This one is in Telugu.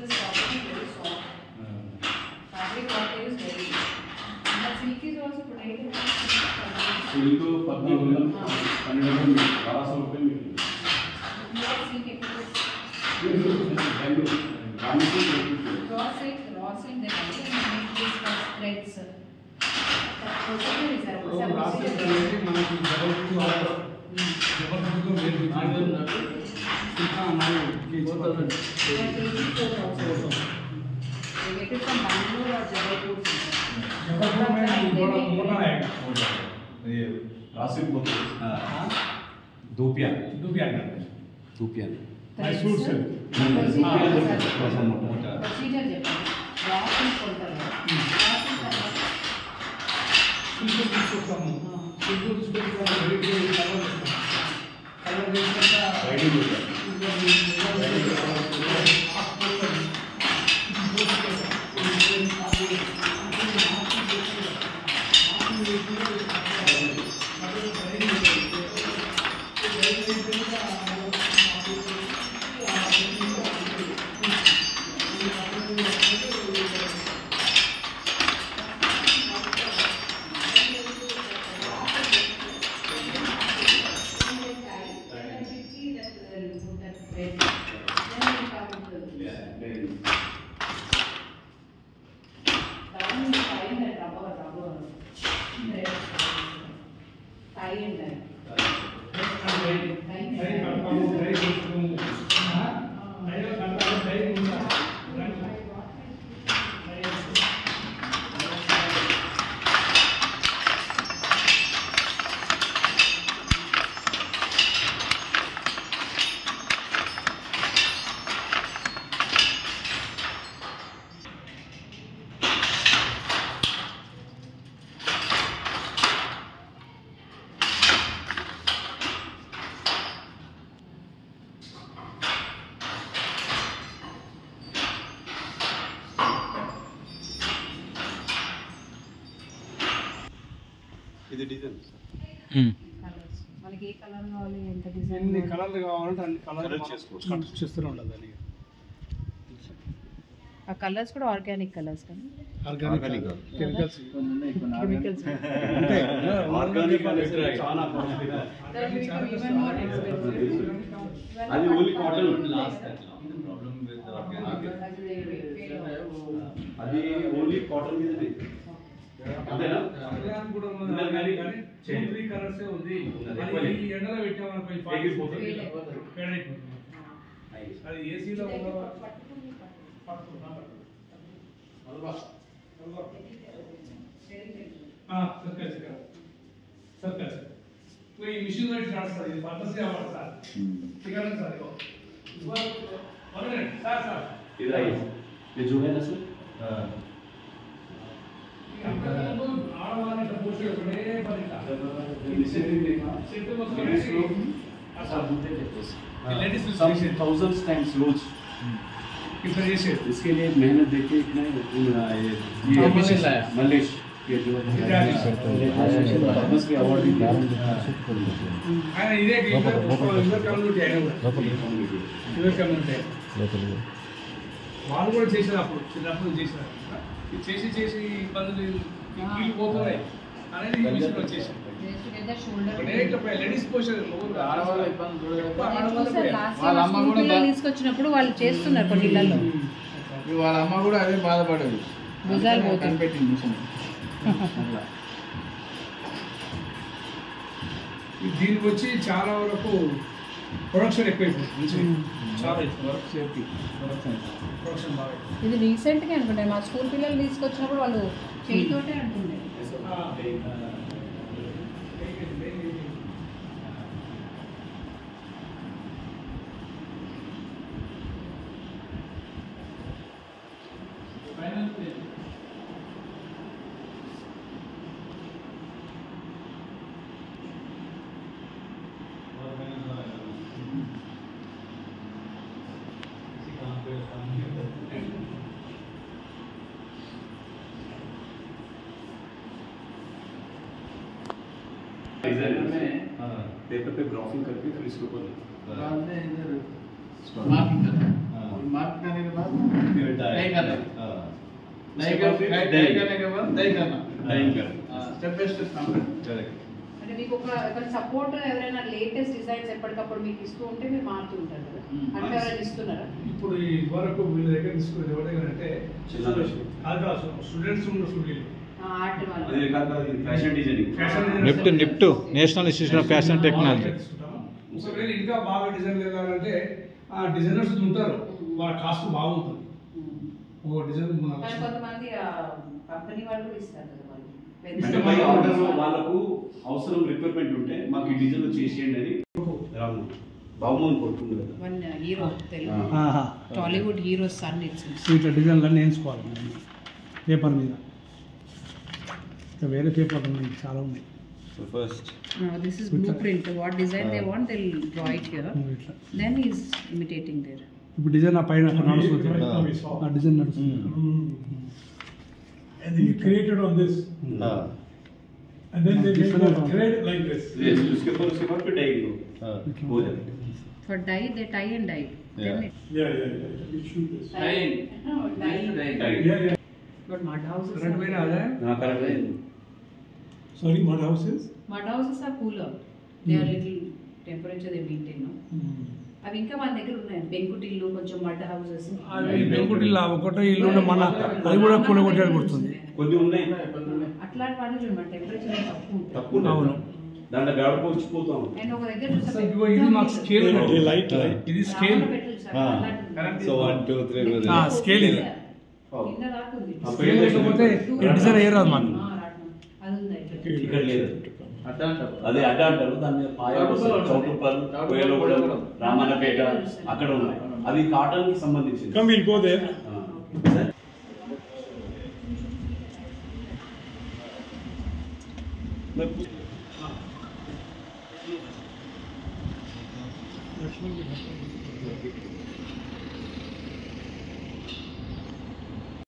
this cotton is very soft. Fabric cotton is very. But silk is also protected. Silk 1400 1200 raw silk they make this threads. Procedure is there. They get it from Bangalore or Jabalpur. रासिक बोलते दोपियान Procedure ఇది డిజైన్ కలర్స్ మనకి ఏ కలర్ కావాలి ఎంత డిజైన్ ఎన్ని కలర్లు కావాలంటే అన్ని కలర్ చేసుకోవచ్చు. కట్ చేస్తూనే ఉండాలి దానికి. ఆ కలర్స్ కూడా ఆర్గానిక్ కలర్స్ కానీ ఆర్గానిక్ కెమికల్స్ కెమికల్స్ ఆర్గానిక్ అనేది చాలా కాస్ట్లీ. అది ఓన్లీ కాటన్ అది ఓన్లీ కాటన్ మీదనే అంతేనా? కూడా ఉన్నది కానీ 2-3 కలర్స్ ఉంది. అది ఈ ఎండలో పెట్టామనుకో ఎగిరిపోతుంది. అది ఏసీలో ఉన్న ఈ మిషన్ పెట్టి నడుస్తుంది. ఇది పద్ధతి అవ్వాలి సార్. ఇక్కడ సార్ సార్ సార్ इधर आइए ये जो है ना सर ఆడవాళ్ళని పోస్ట్ చేసుకునే పని thousands times loads इसके लिए मेहनत देखिए इतना ये मशीन लाया मलेश ये जो की अवार्ड भी ఆయన ఇదే వాళ్ళు కూడా చేశారు. అప్పుడు చిన్నప్పుడు చేశారు. చేసి చేసి ఇబ్బందులు కీళ్ళు పోతున్నాయి అనేది ఈ విషయంలో వచ్చేసింది. లేడీస్ పోషన్ తీసుకొచ్చినప్పుడు వాళ్ళు చేస్తున్నారు కొన్ని ఇళ్లలో. వాళ్ళ అమ్మ కూడా అదే బాధపడేది. భుజాలు కనిపెట్టింది మిషన్. దీనికి వచ్చి చాలా వరకు ప్రొడక్షన్ ఎక్కువైపోయింది. చాలా వర్క్ సేఫ్టీ ప్రొడక్షన్ బాగా. ఇది రీసెంట్గా అనుకుంటే మా స్కూల్ పిల్లలు తీసుకొచ్చినప్పుడు వాళ్ళు చేయితోటే అంటుండే. डिजाइनर में पेपर पे ग्राफिंग करके फिर इसके ऊपर मार्किंग करना है। मार्क करने के बाद डाई करना डाई करने के बाद डाई करना स्टेप बाय स्टेप करेक्ट అంటే మీకు ఒక సపోర్ట్ ఎవరైనా లేటెస్ట్ డిజైన్స్ ఎప్పటికప్పుడు మీకు ఇస్తూ ఉంటే మీరు మారుతూ ఉంటారు కదా, అంటే ఎవరైనా ఇస్తున్నారా? ఇప్పుడు ఈ వరకు వీళ్ళ దగ్గర తీసుకునేది ఎవరి దగ్గర అంటే స్టూడెంట్స్ ఉన్న స్టూడియోలు ఆర్ట్ వాళ్ళు అది కాదు fashion designing NIFT National Institute of Fashion Technology. ఒకవేళ ఇంకా బాగా డిజైన్ వెళ్ళాలంటే ఆ డిజైనర్స్ ఉంటారు, వాళ్ళ కాస్ట్ బాగుంటుంది. ఓ డిజైన్ కానీ కొంతమంది కంపెనీ వాళ్ళు కూడా ఇస్తారు కదా వాళ్ళు. అంటే బై ఆర్డర్ వాళ్ళకు అవసరం రిక్వైర్మెంట్ ఉంటే మాకు ఈ డిజైన్ చేసేయండి అని రాము బాహుమని కొట్టుండే కదా. One hero Telugu Tollywood hero sun it's ఇట్లా డిజైన్లు అన్నీ వేయించుకోవాలి పేపర్ మీద. ఇంకా వేరే పేపర్లు ఉన్నాయి, చాలా ఉన్నాయి. First this is blue print, what design they want they will draw it here, ఇట్లా దెన్ ఈస్ ఇమిటేటింగ్ దేర్. ఇప్పుడు డిజైన్ ఆ పైన అక్కడ నడుస్తుంది, ఆ డిజైన్ నడుస్తుంది. And then you created on this, and then they make a thread like this. Yes, उसके पर फिर डाई हो जाए. For dye they tie and dye. Yeah. Yeah. You shoot this. Dyeing. No, dye. Yeah. But mud houses current పైన అదే हाँ correct. Sorry, mud houses. mud houses are cooler. They are little temperature they maintain, no? అవి ఇంకా మన దగ్గర ఉన్నాయి, పెంకుటిల్లు కొంచెం మడ్ హౌసెస్. అవి పెంకుటిల్లు ఒకటో ఇల్లు మన అది కూడా కూలగొట్టాడు కొడుతుంది. కొద్ది ఉన్నాయి అట్లాంటి వాటిలో చూడండి మన టెంపరేచర్ తక్కువ ఉంటుంది. అవును దాంట్లో గడప వచ్చిపోతాం. అండ్ ఒక దగ్గర చూస్తే ఇది మాకు స్కేల్ Light. ఇది స్కేల్ సో 1 2 3 స్కేల్ ఇది కింద దాకా ఉంది. స్కేల్ లేకపోతే డిజైన్ ఏ రాదు మాకు. అది ఉంది ఇక్కడ. ఇక్కడ లేదు అదే అడ్డ అంటారు, దాని మీద పాయాలు చౌటుప్పలు కోయలోగూడెం రామన్నపేట అక్కడ ఉన్నాయి. అది కాటన్ కి సంబంధించింది. Come, we'll go there.